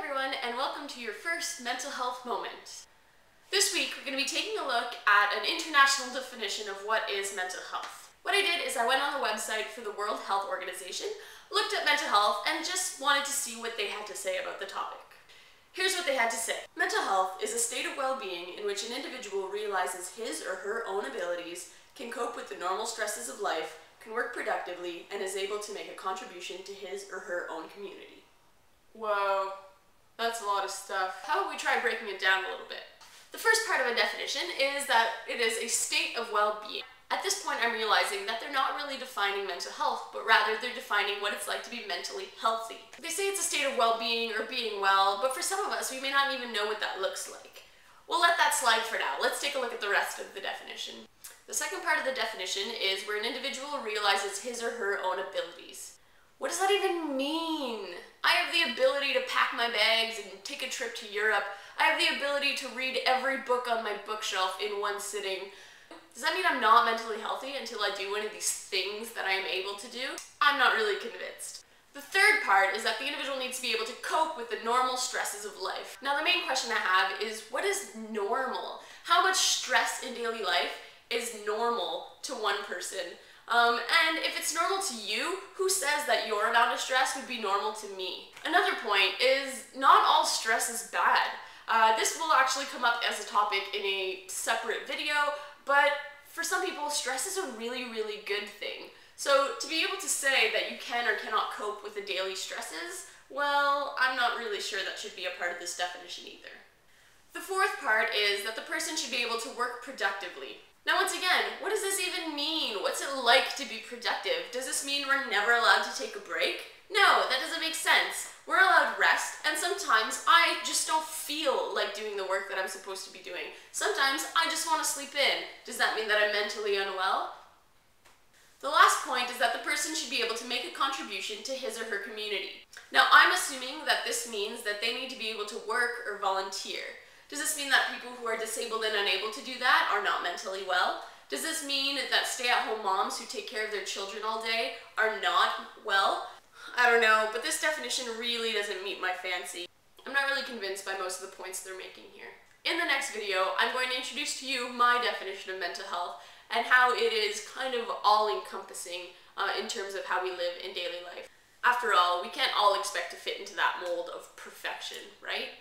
everyone, and welcome to your first mental health moment. This week we're going to be taking a look at an international definition of what is mental health. What I did is I went on the website for the World Health Organization, looked at mental health, and just wanted to see what they had to say about the topic. Here's what they had to say. Mental health is a state of well-being in which an individual realizes his or her own abilities, can cope with the normal stresses of life, can work productively, and is able to make a contribution to his or her own community. Whoa, that's a lot of stuff. How about we try breaking it down a little bit? The first part of a definition is that it is a state of well-being. At this point, I'm realizing that they're not really defining mental health, but rather they're defining what it's like to be mentally healthy. They say it's a state of well-being or being well, but for some of us, we may not even know what that looks like. We'll let that slide for now. Let's take a look at the rest of the definition. The second part of the definition is where an individual realizes his or her own abilities. What does that even mean? I have the ability to pack my bags and take a trip to Europe. I have the ability to read every book on my bookshelf in one sitting. Does that mean I'm not mentally healthy until I do one of these things that I am able to do? I'm not really convinced. The third part is that the individual needs to be able to cope with the normal stresses of life. Now the main question I have is, what is normal? How much stress in daily life is normal to one person? And if it's normal to you, who says that your amount of stress would be normal to me? Another point is not all stress is bad. This will actually come up as a topic in a separate video, but for some people, stress is a really, really good thing. So to be able to say that you can or cannot cope with the daily stresses, well, I'm not really sure that should be a part of this definition either. The fourth part is that the person should be able to work productively. Now once again, what does this even mean? What's it like to be productive? Does this mean we're never allowed to take a break? No, that doesn't make sense. We're allowed rest, and sometimes I just don't feel like doing the work that I'm supposed to be doing. Sometimes I just want to sleep in. Does that mean that I'm mentally unwell? The last point is that the person should be able to make a contribution to his or her community. Now I'm assuming that this means that they need to be able to work or volunteer. Does this mean that people who are disabled and unable to do that are not mentally well? Does this mean that stay-at-home moms who take care of their children all day are not well? I don't know, but this definition really doesn't meet my fancy. I'm not really convinced by most of the points they're making here. In the next video, I'm going to introduce to you my definition of mental health and how it is kind of all-encompassing in terms of how we live in daily life. After all, we can't all expect to fit into that mold of perfection, right?